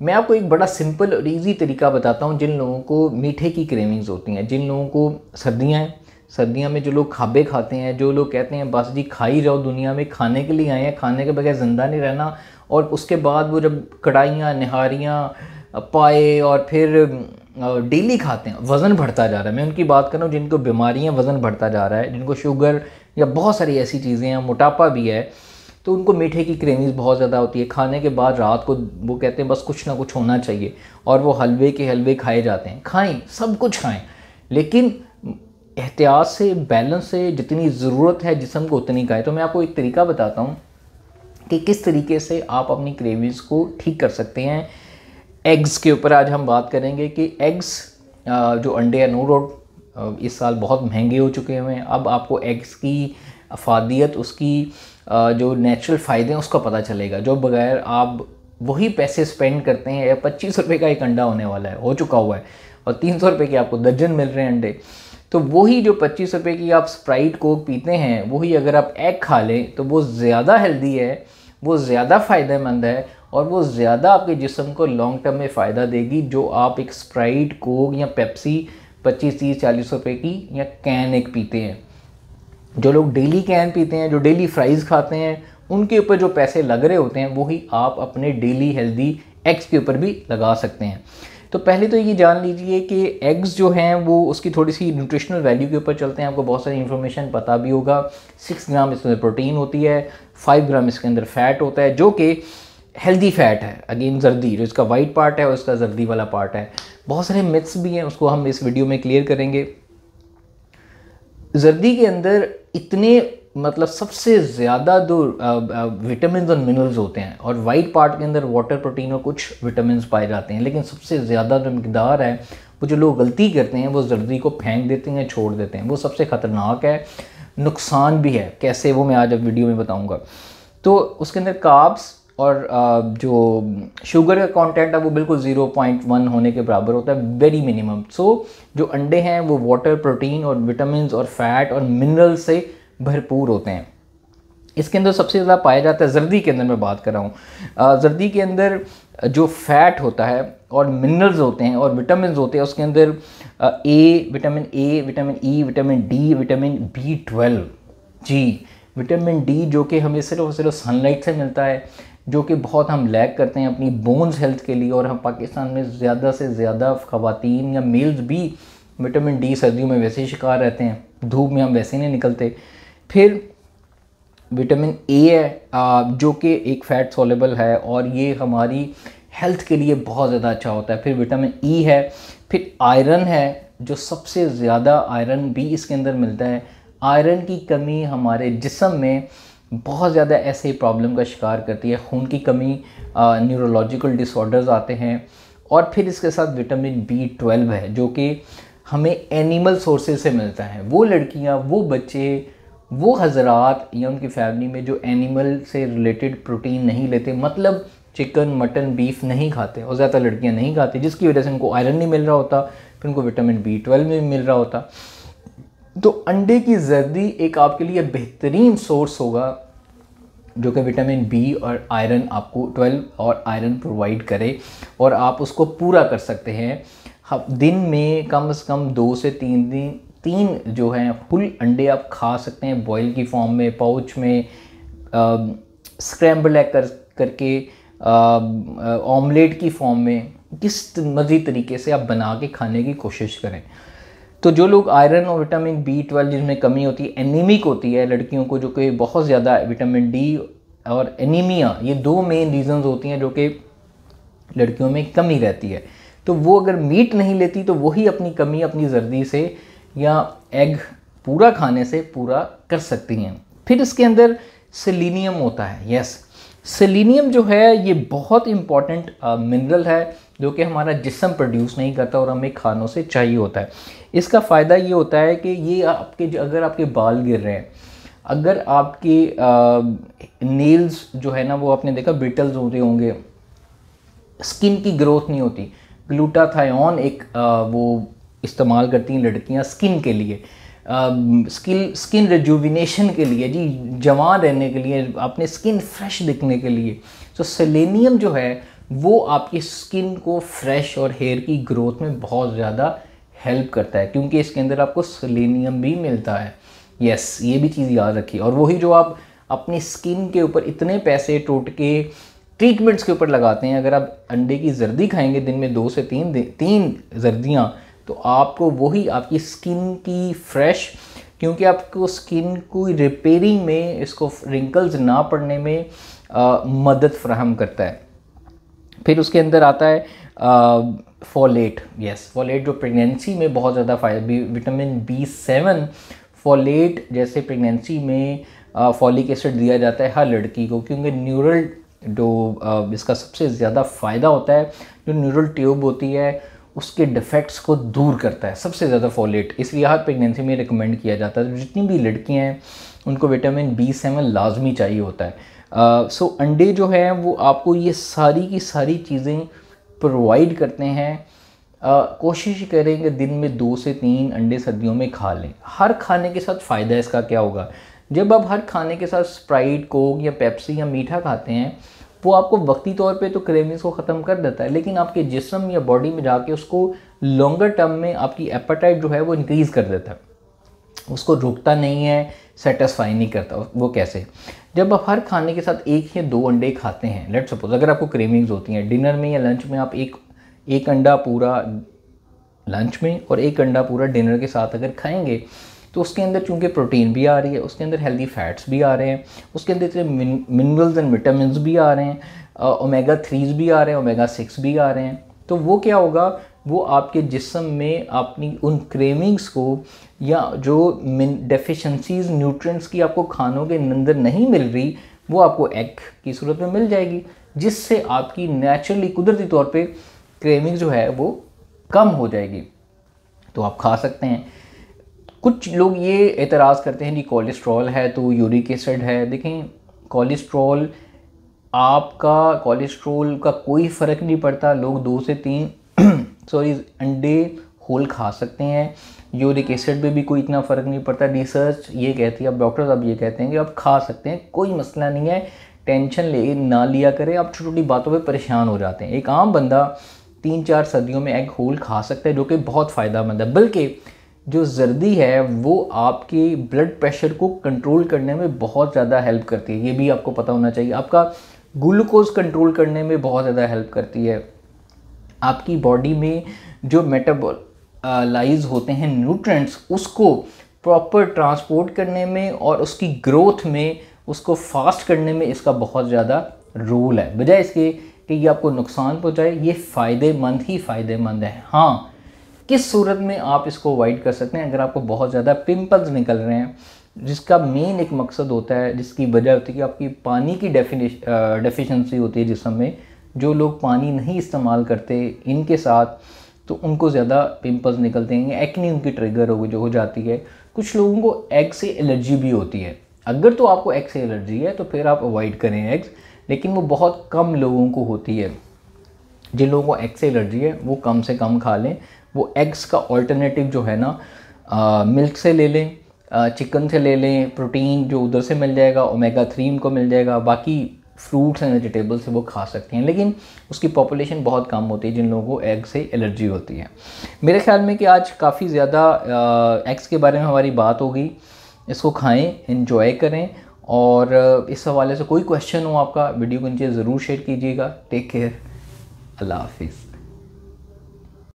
मैं आपको एक बड़ा सिंपल और इजी तरीका बताता हूँ। जिन लोगों को मीठे की क्रेविंग्स होती हैं, जिन लोगों को सर्दियाँ हैं, सर्दियाँ में जो लोग खाबे खाते हैं, जो लोग कहते हैं बस जी खा ही जाओ, दुनिया में खाने के लिए आए हैं, खाने के बगैर ज़िंदा नहीं रहना, और उसके बाद वो जब कढ़ाइयाँ निहारियाँ पाए और फिर डेली खाते हैं, वज़न बढ़ता जा रहा है। मैं उनकी बात कर रहा हूँ जिनको बीमारियाँ, वज़न बढ़ता जा रहा है, जिनको शुगर या बहुत सारी ऐसी चीज़ें हैं, मोटापा भी है, तो उनको मीठे की क्रेविंग्स बहुत ज़्यादा होती है। खाने के बाद रात को वो कहते हैं बस कुछ ना कुछ होना चाहिए, और वो हलवे के हलवे खाए जाते हैं। खाएं, सब कुछ खाएं, लेकिन एहतियात से, बैलेंस से, जितनी ज़रूरत है जिस्म को उतनी खाएं। तो मैं आपको एक तरीका बताता हूँ कि किस तरीके से आप अपनी क्रेविंग्स को ठीक कर सकते हैं। एग्स के ऊपर आज हम बात करेंगे कि एग्स जो अंडे हैं, नो डाउट इस साल बहुत महंगे हो चुके हैं। अब आपको एग्स की अफादियत, उसकी जो नेचुरल फ़ायदे हैं उसका पता चलेगा, जो बगैर आप वही पैसे स्पेंड करते हैं। 25 रुपये का एक अंडा होने वाला है, हो चुका हुआ है, और 300 रुपये की आपको दर्जन मिल रहे हैं अंडे। तो वही जो 25 रुपये की आप स्प्राइट कोक पीते हैं, वही अगर आप एग खा लें तो वो ज़्यादा हेल्दी है, वो ज़्यादा फ़ायदेमंद है, और वो ज़्यादा आपके जिस्म को लॉन्ग टर्म में फ़ायदा देगी, जो आप एक स्प्राइट कोक या पेप्सी 25, 30, 40 रुपये की या कैन एक पीते हैं। जो लोग डेली कैन पीते हैं, जो डेली फ्राइज़ खाते हैं, उनके ऊपर जो पैसे लग रहे होते हैं वही आप अपने डेली हेल्दी एग्स के ऊपर भी लगा सकते हैं। तो पहले तो ये जान लीजिए कि एग्स जो हैं वो उसकी थोड़ी सी न्यूट्रिशनल वैल्यू के ऊपर चलते हैं। आपको बहुत सारी इन्फॉर्मेशन पता भी होगा। 6 ग्राम इसके अंदर प्रोटीन होती है, 5 ग्राम इसके अंदर फ़ैट होता है, जो कि हेल्दी फ़ैट है। अगेन जर्दी, जो इसका वाइट पार्ट है और इसका जर्दी वाला पार्ट है। बहुत सारे मिथ्स भी हैं, उसको हम इस वीडियो में क्लियर करेंगे। जर्दी के अंदर इतने मतलब सबसे ज़्यादा जो विटामिन और मिनरल्स होते हैं, और वाइट पार्ट के अंदर वाटर, प्रोटीन और कुछ विटामिन पाए जाते हैं, लेकिन सबसे ज़्यादा जो मकदार है वो जो लोग गलती करते हैं वो जर्दी को फेंक देते हैं, छोड़ देते हैं। वो सबसे ख़तरनाक है, नुकसान भी है। कैसे, वो मैं आज अब वीडियो में बताऊँगा। तो उसके अंदर कार्ब्स और जो शुगर का कंटेंट है वो बिल्कुल 0.1 होने के बराबर होता है, वेरी मिनिमम। सो जो अंडे हैं वो वाटर, प्रोटीन और विटामिन और फैट और मिनरल से भरपूर होते हैं। इसके अंदर सबसे ज़्यादा पाया जाता है, जर्दी के अंदर मैं बात कर रहा हूँ, जर्दी के अंदर जो फैट होता है और मिनरल्स होते हैं और विटामिन होते हैं, उसके अंदर vitamin A, vitamin E, vitamin D, vitamin B12 जी, विटामिन डी, जो कि हमें सिर्फ और सिर्फ सनलाइट से मिलता है, जो कि बहुत हम लैक करते हैं अपनी बोन्स हेल्थ के लिए। और हम पाकिस्तान में ज़्यादा से ज़्यादा ख़वातीन या मेल्स भी विटामिन डी सर्दियों में वैसे ही शिकार रहते हैं, धूप में हम वैसे नहीं निकलते। फिर विटामिन ए है, जो कि एक फ़ैट सोलेबल है और ये हमारी हेल्थ के लिए बहुत ज़्यादा अच्छा होता है। फिर विटामिन ई है, फिर आयरन है, जो सबसे ज़्यादा आयरन भी इसके अंदर मिलता है। आयरन की कमी हमारे जिस्म में बहुत ज़्यादा ऐसे प्रॉब्लम का शिकार करती है, खून की कमी, न्यूरोलॉजिकल डिसऑर्डर्स आते हैं। और फिर इसके साथ विटामिन B12 है, जो कि हमें एनिमल सोर्सेज से मिलता है। वो लड़कियां, वो बच्चे, वो हजरात या उनकी फैमिली में जो एनिमल से रिलेटेड प्रोटीन नहीं लेते, मतलब चिकन, मटन, बीफ नहीं खाते, और ज़्यादा लड़कियां नहीं खाती, जिसकी वजह से उनको आयरन नहीं मिल रहा होता, फिर उनको विटामिन B12 में मिल रहा होता। तो अंडे की जर्दी एक आपके लिए बेहतरीन सोर्स होगा, जो कि विटामिन बी और आयरन आपको 12 और आयरन प्रोवाइड करे, और आप उसको पूरा कर सकते हैं। दिन में कम से कम 2 से 3 जो हैं फुल अंडे आप खा सकते हैं, बॉयल की फॉर्म में, पाउच में, स्क्रैम्बल एग करके, ऑमलेट की फॉर्म में, किस मज़ीद तरीके से आप बना के खाने की कोशिश करें। तो जो लोग आयरन और विटामिन B12 जिनमें कमी होती है, एनीमिक होती है लड़कियों को, जो कि बहुत ज़्यादा विटामिन डी और एनीमिया, ये 2 मेन रीज़न्स होती हैं जो कि लड़कियों में कमी रहती है। तो वो अगर मीट नहीं लेती तो वही अपनी कमी अपनी जर्दी से या एग पूरा खाने से पूरा कर सकती हैं। फिर इसके अंदर सेलेनियम होता है। यस, सेलेनियम जो है ये बहुत इम्पॉर्टेंट मिनरल है, जो कि हमारा जिस्म प्रोड्यूस नहीं करता और हमें खानों से चाहिए होता है। इसका फ़ायदा ये होता है कि ये आपके अगर आपके बाल गिर रहे हैं, अगर आपके नेल्स जो है ना, वो आपने देखा ब्रिटल्स होते होंगे, स्किन की ग्रोथ नहीं होती, ग्लूटाथायोन एक वो इस्तेमाल करती हैं लड़कियां स्किन के लिए, स्किन रिजुविनेशन के लिए जी, जवान रहने के लिए, अपने स्किन फ्रेश दिखने के लिए। तो सेलेनियम जो है वो आपकी स्किन को फ्रेश और हेयर की ग्रोथ में बहुत ज़्यादा हेल्प करता है, क्योंकि इसके अंदर आपको सेलेनियम भी मिलता है। यस, ये भी चीज़ याद रखिए। और वही जो आप अपनी स्किन के ऊपर इतने पैसे टोटके ट्रीटमेंट्स के ऊपर लगाते हैं, अगर आप अंडे की जर्दी खाएंगे दिन में 2 से 3 जर्दियाँ, तो आपको वही आपकी स्किन की फ्रेश, क्योंकि आपको स्किन को रिपेयरिंग में, इसको रिंकल्स ना पड़ने में मदद फ्राहम करता है। फिर उसके अंदर आता है फोलेट। यस, फोलेट जो प्रेगनेंसी में बहुत ज़्यादा फ़ायदा, विटामिन B7, फोलेट जैसे प्रेगनेंसी में फॉलिक एसिड दिया जाता है हर लड़की को, क्योंकि न्यूरल जो इसका सबसे ज़्यादा फ़ायदा होता है, जो न्यूरल ट्यूब होती है उसके डिफेक्ट्स को दूर करता है सबसे ज़्यादा फोलेट, इसलिए हर प्रेगनेंसी में रिकमेंड किया जाता है। जितनी भी लड़कियां हैं उनको विटामिन B7 लाजमी चाहिए होता है। सो अंडे जो है वो आपको ये सारी की सारी चीज़ें प्रोवाइड करते हैं। कोशिश करेंगे दिन में 2 से 3 अंडे सर्दियों में खा लें। हर खाने के साथ फ़ायदा इसका क्या होगा, जब आप हर खाने के साथ स्प्राइट, कोक या पेप्सी या मीठा खाते हैं, वो आपको वक्ती तौर पे तो क्रेविंग्स को ख़त्म कर देता है, लेकिन आपके जिस्म या बॉडी में जाके उसको लॉन्गर टर्म में आपकी एपेटाइट जो है वो इंक्रीज़ कर देता है, उसको रुकता नहीं है, सेटिस्फाई नहीं करता। वो कैसे, जब आप हर खाने के साथ 1 या 2 अंडे खाते हैं, लेट्स सपोज अगर आपको क्रेविंग्स होती हैं डिनर में या लंच में, आप एक अंडा पूरा लंच में और 1 अंडा पूरा डिनर के साथ अगर खाएंगे, तो उसके अंदर चूंकि प्रोटीन भी आ रही है, उसके अंदर हेल्दी फैट्स भी आ रहे हैं, उसके अंदर इतने मिनरल्स एंड विटामिन्स भी आ रहे हैं, ओमेगा 3 भी आ रहे हैं, ओमेगा 6 भी आ रहे हैं, तो वो क्या होगा, वो आपके जिस्म में अपनी उन क्रेविंग्स को या जो डेफिशिएंसीज न्यूट्रिएंट्स की आपको खानों के अंदर नहीं मिल रही, वो आपको एग की सूरत में मिल जाएगी, जिससे आपकी नेचुरली कुदरती तौर पे क्रेविंग जो है वो कम हो जाएगी। तो आप खा सकते हैं। कुछ लोग ये एतराज़ करते हैं कि कोलेस्ट्रॉल है तो यूरिक एसिड है। देखें, कोलेस्ट्रॉल का कोई फ़र्क नहीं पड़ता। लोग 2 से 3 अंडे होल खा सकते हैं, यूरिक एसिड में भी कोई इतना फ़र्क नहीं पड़ता। रिसर्च ये कहती है, अब डॉक्टर्स अब ये कहते हैं कि आप खा सकते हैं, कोई मसला नहीं है, टेंशन ना लिया करें। आप छोटी छोटी बातों पे परेशान हो जाते हैं। एक आम बंदा 3-4 सर्दियों में एग होल खा सकता है, जो कि बहुत फ़ायदेमंद है। बल्कि जो जर्दी है वो आपके ब्लड प्रेशर को कंट्रोल करने में बहुत ज़्यादा हेल्प करती है, ये भी आपको पता होना चाहिए। आपका ग्लूकोज कंट्रोल करने में बहुत ज़्यादा हेल्प करती है। आपकी बॉडी में जो मेटाबॉलाइज होते हैं न्यूट्रिएंट्स, उसको प्रॉपर ट्रांसपोर्ट करने में और उसकी ग्रोथ में, उसको फास्ट करने में इसका बहुत ज़्यादा रोल है। बजाय इसके कि ये आपको नुकसान पहुँचाए, ये फ़ायदेमंद है। हाँ, किस सूरत में आप इसको अवॉइड कर सकते हैं, अगर आपको बहुत ज़्यादा पिंपल्स निकल रहे हैं, जिसका मेन एक मकसद होता है, जिसकी वजह होती है कि आपकी पानी की डेफिशिएंसी होती है जिस्म में। जो लोग पानी नहीं इस्तेमाल करते इनके साथ, तो उनको ज़्यादा पिंपल्स निकलते हैं, एक्ने उनकी ट्रिगर हो जाती है। कुछ लोगों को एग से एलर्जी भी होती है। अगर तो आपको एग से एलर्जी है तो फिर आप अवॉइड करें एग्स, लेकिन वो बहुत कम लोगों को होती है। जिन लोगों को एग से एलर्जी है वो कम से कम खा लें। वो एग्स का ऑल्टरनेटिव जो है ना, मिल्क से ले लें, चिकन से ले लें, प्रोटीन जो उधर से मिल जाएगा, ओमेगा 3 इनको मिल जाएगा, बाकी फ्रूट्स एंड वेजिटेबल्स से वो खा सकते हैं। लेकिन उसकी पॉपुलेशन बहुत कम होती है जिन लोगों को एग से एलर्जी होती है। मेरे ख्याल में कि आज काफ़ी ज़्यादा एग्स के बारे में हमारी बात हो गई। इसको खाएं, एंजॉय करें, और इस हवाले से कोई क्वेश्चन हो आपका, वीडियो को नीचे ज़रूर शेयर कीजिएगा। टेक केयर, अल्लाह हाफिज़।